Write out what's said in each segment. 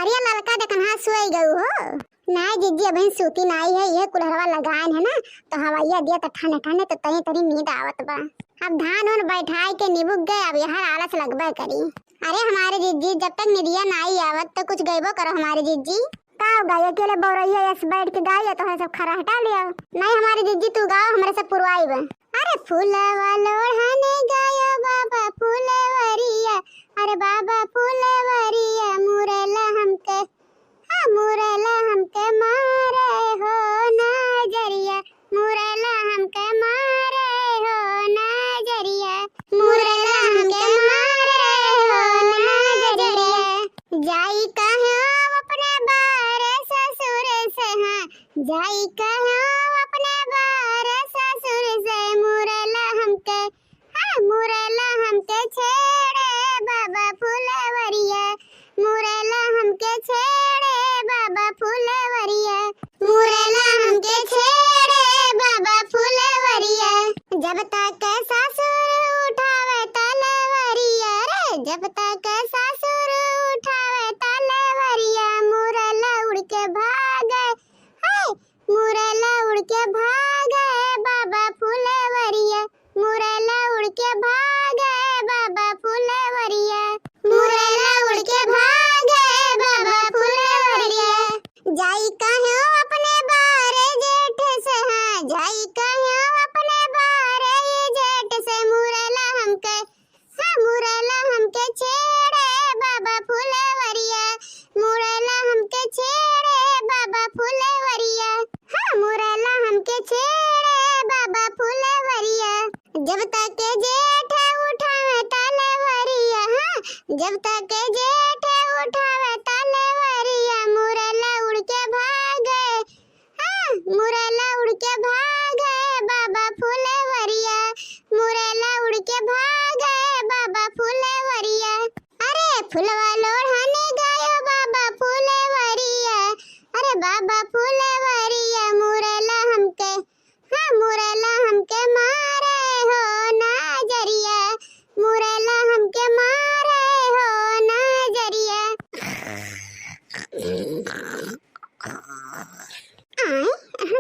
अरे लड़का देखना सोई गयो हो ना जीजी अभी सूती नाई है ये कुलहरवा लगान है ना तो हवाइया दिया तो ठंडे ठंडे तो तनी तनी नींद आवत बा। अब धान उन बैठाई के निबुक गए अब यहाँ आलस लगबे करी। अरे हमारे जीजी जब तक निदिया नाई आवत तो कुछ गईबो करो हमारे जीजी का गाय अकेले बोरैया यस बैठ के गाय तो है सब खरा हटा लिया। नहीं हमारे जीजी तू गाओ हमारे सब पुरवाई बे। अरे फूलवा लोढ़ाने गायो बाबा फूलवरिया अरे बाबा फूलवरिया मुरेला हमके मुरेला हमके मारे हो नजरिया मुरेला हमके मारे हो नजरिया मुरेला हमके मारे हो नजरिया जाई कहो अपने बार ससुर से हाँ जाई कहो अपने बार ससुर से मुरेला हमके छेड़े बाबा फूलवरिया मुरेला हमके छेड़े बाबा फूलवरिया मुरेला हमके छेड़े बाबा फूलवरिया जब तक सासुर उठावे तलवरिया रे जब तक सासुर उठावे तलवरिया मुरेला उड़ के भागे हाय मुरेला उड़ के भागे बाबा फूलवरिया मुरेला उड़ के भागे बाबा फूलवरिया मुरेला उड़ के भागे बाबा फूलवरिया जाई कहो अपने बारे जेठ से हाँ जाई कहो अपने बारे ये जेठ से मुरेला हमके छेड़े बाबा फूलवरिया मुरेला हमके छेड़े बाबा फूलवरिया हाँ मुरेला हमके छेड़े बाबा फूलवरिया जब तक जेठ उठावे तलवरिया हाँ जब तक जेठ उठावे तलवरिया मुरेला उड़ के भागे हाँ मुरेला उड़ के भागे बाबा फूलवरिया मुरेला उड़ के भागे बाबा फूलवरिया अरे फुलवा लोढ़ाने गायो बाबा फूलवरिया अरे बाबा फूलवरिया मुरेला हमके हाँ मुरेला हमके मारे हो नजरिया मुरेला हमके मारे हो नजरिया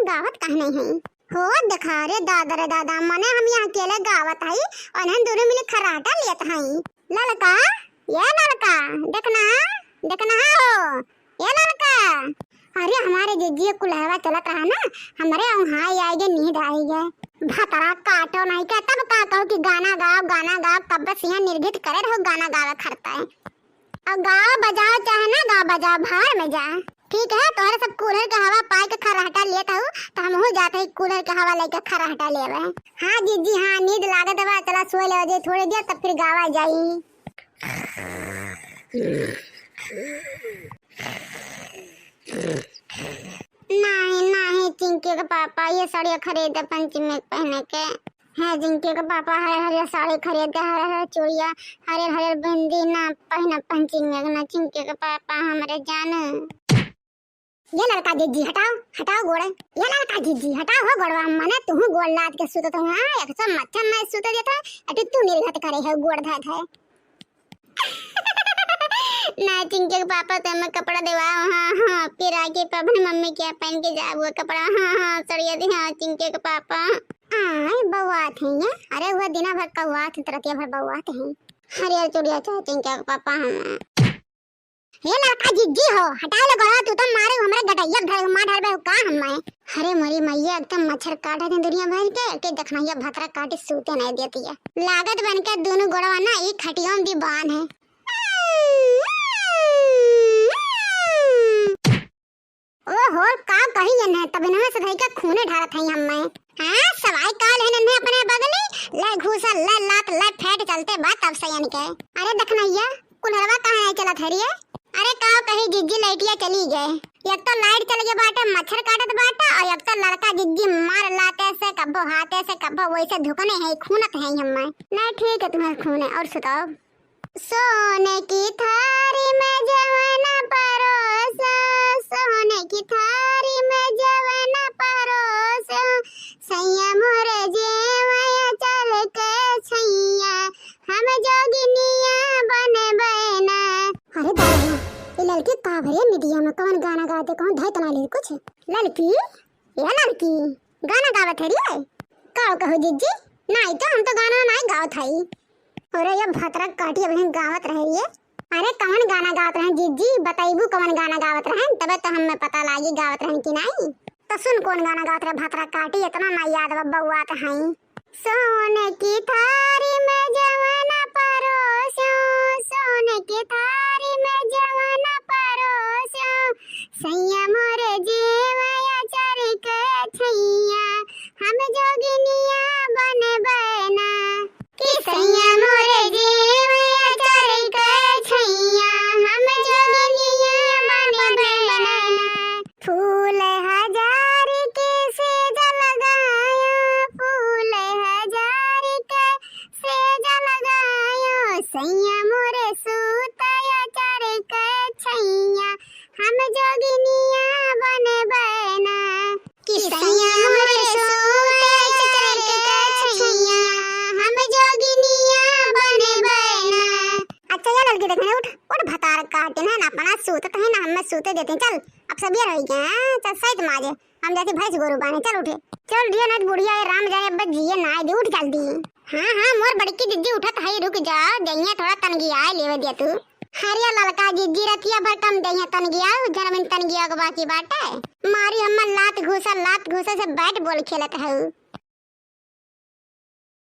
गावत कहाँ नहीं है हो देखा रे दादा मने हम यहाँ अकेले गावत हई और हम दोनों मिले खराटा लेत हई लड़का ये लड़का देखना हो ये लड़का अरे हमारे जीजी कुलहवा चलत रहा ना हमारे वहाँ आएगे नींद आएगी भतरा काटो नहीं क्या तब का कहो कि गाना गाओ तब बस यहाँ निर्घित करे रहो गाना गावा खड़ता है और गाओ बजाओ चाहे ना गाओ बजाओ भाड़ में जा ठीक है तोहरे सब कूलर के हवा पाए के खराटा लेता हूँ तो हम हो जाते हैं कूलर के हवा लेके खराटा लेवे हाँ जीजी हाँ नींद लागत बा चला सोए ले थोड़ी देर तब फिर गावा जाई नहीं चिंकी के पापा ये साड़ी खरीदे पंचमी में पहने के है जिनके के पापा हरे साड़ी खरीदे हरे चूड़िया हरे बिंदी ना पहना पंचमी में ना चिंकी के पापा हमारे जान ये लड़का जीजी हटाओ गोड़े ये लड़का जीजी हटाओ हो गोड़वा मने तू गोड़ लाद के सुतत हो हां एक सब मच्छर में सुत देता अटी तू निर्घत करे है गोड़ धात है ना चिंके के पापा तो मैं कपड़ा देवा हां फिर आके अपनी मम्मी के पहन के जा वो कपड़ा हां सड़िया दी हां चिंके के पापा आय बवात है ये अरे वो दिना भर का हुआ था तरतिया भर बवात है हरियर चूड़िया चाहे चिंके के पापा हम ये लड़का जीजी हो हटाओ लो गोड़ा तू तो मारे हमरा गटैया घर मार ढाल बे का हम मैं अरे मोरी मैया एकदम मच्छर काटे थे दुनिया भर के देखना ये भतरा काटे सूते नहीं देती है लागत बन के दोनों गोड़वा ना एक खटियों दी बान है ओ हो का कही जन है तब इन्होंने सदाई का खूने ढाला था हम मैं हां सवाई काल है नन्हे अपने बगली ले घूसा ले लात ले फेट चलते बात अब सयन के अरे देखना ये कुलहरवा कहां है चला थरिए अरे का कहीं जिज्जी लाइटिया चली गए एक तो लाइट चल गए बाटे मच्छर काटत बाटे और एक तो लड़का जिज्जी मार लाते से कब्बो हाथे से कब्बो वैसे धुकने है खूनत है हम नहीं ठीक है तुम्हारे खून है और सुताओ सोने की थारी में जवाना परोसा सोने की थारी में जवाना परोसा सैया मोरे जेवया चल के छैया हम जोगिनिया बने बना अरे दादा ये लड़की का का भरिया मीडिया में कौन गाना गाते कौन धय तना ले कुछ लड़की ये लड़की गाना गावत है रे का कहो जिज्जी नहीं तो हम तो गाना नहीं गावत हई अरे ये भतरा काटिया बहन गावत रहे ये अरे कौन गाना गावत रहे जिज्जी बताइबू कौन गाना गावत रहे तबे तो हमें पता लागी गावत रहे कि नहीं तो सुन कौन गाना गावत रहे भतरा काटी इतना ना याद बउआ तो हई सोने की थारी में जवाना परोसो सोने की थारी में जवाना परोसो सैया मोरे जीवया चरी के छैया हम जोगिनिया बने बना कि सैया मोरे जीवया चरी के छैया हम जोगिनिया बने बना फूल हजार के सेज लगायो फूल हजार के सेज लगायो सैया मोरे सूतया चरी के छैया हम जोगिनिया बने बना कि सैया मोरे सूतया चरी के छैया हम जोगिनिया बने बना अच्छा ये लड़की देखने उठ भतार काटे ना अपना सूतत है ना हमें सूते देते चल अब सब ये रह गया चल सहित माजे हम जाके भैंस गोरू बाने चल उठे चल ढिया ना बुढ़िया राम जाए अब जिए ना दे उठ जल्दी हां मोर बड़की जिज्जी उठत है रुक जा दैया थोड़ा तनगी आए लेवे दे तू हरिया ललका जिज्जी रतिया बटम दैया तनगी आ जनमिन तनगी के बाकी बाटे मारी हम लात घुसा से बैट बॉल खेलत है